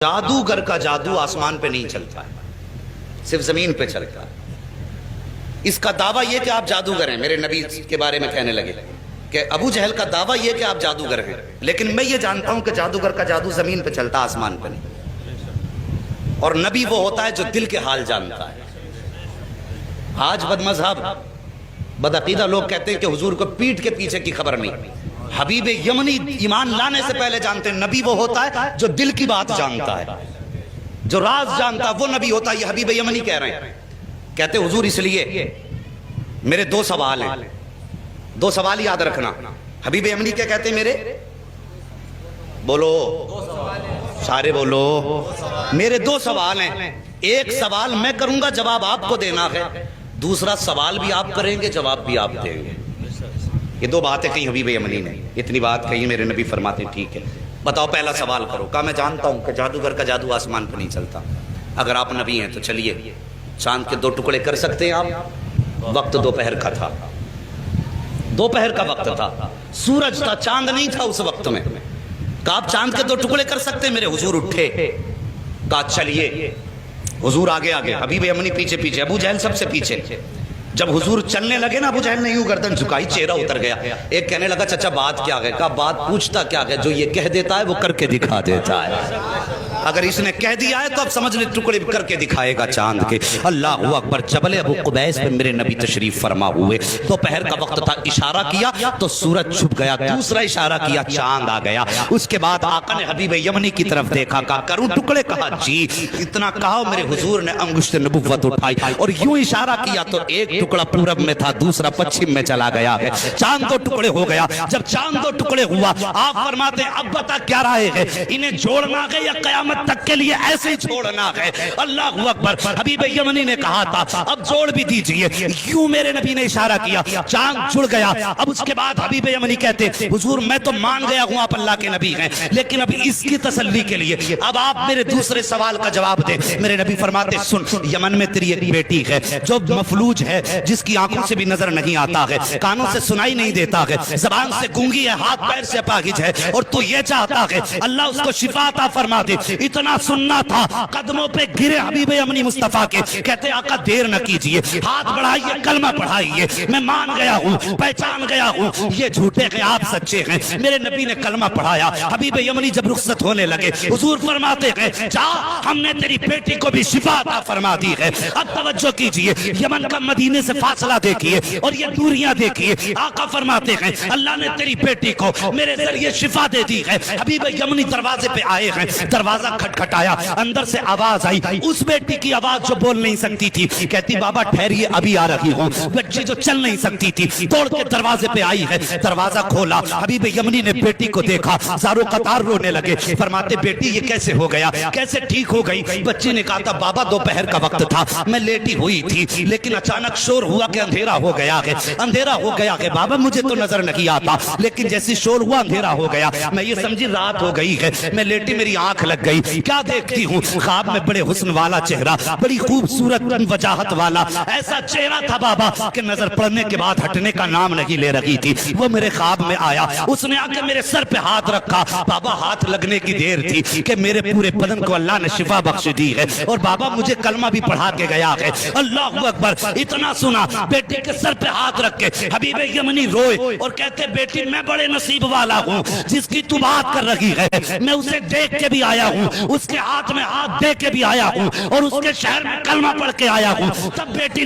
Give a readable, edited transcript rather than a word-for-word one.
جادوگر کا جادو آسمان پہ نہیں چلتا ہے، صرف زمین پہ چلتا ہے۔ اس کا دعویٰ یہ کہ آپ جادوگر ہیں، میرے نبی کے بارے میں کہنے لگے کہ ابو جہل کا دعویٰ یہ کہ آپ جادوگر ہیں، لیکن میں یہ جانتا ہوں کہ جادوگر کا جادو زمین پہ چلتا، آسمان پہ نہیں۔ اور نبی وہ ہوتا ہے جو دل کے حال جانتا ہے۔ آج بد مذہب بدعقیدہ لوگ کہتے ہیں کہ حضور کو پیٹھ کے پیچھے کی خبر نہیں۔ حبیب یمنی ایمان لانے سے پہلے جانتے ہیں نبی وہ ہوتا ہے جو دل کی بات جانتا ہے، جو راز جانتا ہے، وہ نبی ہوتا ہے۔ یہ حبیب یمنی کہہ رہے ہیں، کہتے ہیں حضور اس لیے میرے دو سوال ہیں، دو سوال یاد رکھنا۔ حبیب یمنی کیا کہتے ہیں؟ میرے بولو سارے بولو، میرے دو سوال ہیں، ایک سوال میں کروں گا جواب آپ کو دینا ہے، دوسرا سوال بھی آپ کریں گے جواب بھی آپ دیں گے۔ یہ دو باتیں کہیں حبیب یمنی نے، اتنی بات کہی، میرے نبی فرماتے ہیں ٹھیک ہے بتاؤ پہلا سوال کرو۔ کہا میں جانتا ہوں کہ جادوگر کا جادو آسمان پہ نہیں چلتا، اگر آپ نبی ہیں تو چلیے چاند کے دو ٹکڑے کر سکتے ہیں آپ؟ وقت دوپہر کا تھا، دوپہر کا وقت تھا، سورج تھا، چاند نہیں تھا اس وقت میں۔ کہا آپ چاند کے دو ٹکڑے کر سکتے ہیں؟ میرے حضور اٹھے، کہا چلیے۔ حضور آگے آگے، حبیب یمنی پیچھے پیچھے، ابو جہل سب سے پیچھے۔ جب حضور چلنے لگے نا، ابو جہل نے یوں گردن جھکائی، چہرہ اتر گیا۔ ایک کہنے لگا چچا بات کیا ہے؟ کہا بات پوچھتا کیا ہے، جو یہ کہہ دیتا ہے وہ کر کے دکھا دیتا ہے۔ اگر اس نے کہہ دیا ہے تو اب سمجھ لے ٹکڑے کر کے دکھائے گا چاند کے۔ اللہ اکبر۔ جبل ابو قبیس پہ میرے نبی تشریف فرما ہوئے، دوپہر کا وقت تھا، اشارہ کیا تو سورج چھپ گیا، دوسرا اشارہ کیا چاند آ گیا۔ اس کے بعد آقا نے حبیب یمنی کی طرف دیکھا، کہا کروں ٹکڑے؟ کہا جی۔ اتنا کہا میرے حضور نے انگشت نبوت اٹھائی اور یوں اشارہ کیا تو ایک ٹکڑا پورب میں تھا، دوسرا پچھم میں چلا گیا ہے، چاند دو ٹکڑے ہو گیا۔ جب چاند دو ٹکڑے ہوا، آپ فرماتے ہیں اب بتا کیا رائے ہے، انہیں جوڑنا ہے یا قیامت تک کے لیے ایسے ہی چھوڑنا ہے؟ اللہ اکبر۔ حبیب یمنی نے کہا تھا اب جوڑ بھی دیجئے، یوں میرے نبی نے اشارہ کیا، چاند جڑ گیا۔ اب اس کے بعد حبیب یمنی کہتے حضور میں تو مان گیا ہوں آپ اللہ کے نبی ہیں، لیکن اب اس کی تسلی کے لیے اب آپ میرے دوسرے سوال کا جواب دیں۔ میرے نبی فرماتے سن، یمن میں تیری ایک بیٹی ہے جو مفلوج ہے، جس کی آنکھوں سے بھی نظر نہیں آتا ہے، کانوں سے سنائی نہیں دیتا ہے، زبان سے گونگی ہے، ہاتھ پیر سے اپاہج ہے، اور تو یہ چاہتا ہے اللہ اس کو شفا عطا فرما دے۔ اتنا سننا تھا، قدموں پہ گرے حبیب یمنی مصطفیٰ کے، کہتے آقا دیر نہ کیجئے، ہاتھ بڑھائیے، کلمہ پڑھائیے، میں مان گیا ہوں، پہچان گیا ہوں یہ جھوٹے ہیں آپ سچے ہیں۔ میرے نبی نے کلمہ پڑھایا۔ حبیب یمنی جب رخصت ہونے لگے، حضور فرماتے ہیں جا، ہم نے تیری بیٹی کو بھی شفا عطا فرما دی ہے۔ اب توجہ کیجئے، یمن کا مدینے سے فاصلہ دیکھیے اور یہ دوریاں دیکھیے۔ آقا فرماتے ہیں اللہ نے تیری بیٹی کو میرے ذریعے شفا دے دی ہے۔ حبیب یمنی دروازے پہ آئے ہیں، دروازہ کھٹکھٹایا، اندر سے آواز آئی، اس بیٹی کی آواز جو بول نہیں سکتی تھی، کہتی بابا ٹھہریے ابھی آ رہی ہوں۔ بچی جو چل نہیں سکتی تھی دوڑ کے دروازے پہ آئی ہے، دروازہ کھولا، حبیب یمنی نے بیٹی کو دیکھا، زارو قطار رونے لگے۔ فرماتے بیٹی یہ کیسے ہو گیا، کیسے ٹھیک ہو گئی؟ بچی نے کہا تھا بابا دوپہر کا وقت تھا، میں لیٹی ہوئی تھی، لیکن اچانک شور ہوا کہ اندھیرا ہو گیا ہے، اندھیرا ہو گیا ہے بابا، مجھے تو نظر نہیں آتا، لیکن جیسی شور ہوا اندھیرا ہو گیا، میں یہ سمجھی رات ہو گئی ہے، میں لیٹی میری آنکھ لگ گئی، کیا دیکھتی ہوں؟ خواب میں بڑے حسن والا چہرہ، بڑی خوبصورت وجاہت والا ایسا چہرہ تھا بابا کہ نظر پڑنے کے بعد ہٹنے کا نام نہیں لے رہی تھی۔ وہ میرے خواب میں آیا، اس نے آ کے میرے سر پہ ہاتھ رکھا، بابا ہاتھ لگنے کی دیر تھی کہ میرے پورے بدن کو اللہ نے شفا بخش دی ہے، اور بابا مجھے کلمہ بھی پڑھا کے گیا ہے۔ اللہ اکبر۔ اتنا سنا، بیٹی کے سر پہ ہاتھ رکھ کے حبیب یمنی روئے اور کہتے بیٹی میں بڑے نصیب والا ہوں، جس کی تو بات کر رہی ہے میں اسے دیکھ کے بھی آیا ہوں، اس کے ہاتھ میں ہاتھ دے کے بھی آیا ہوں، اور اس کے شہر میں کلمہ پڑھ کے آیا ہوں۔ تب بیٹی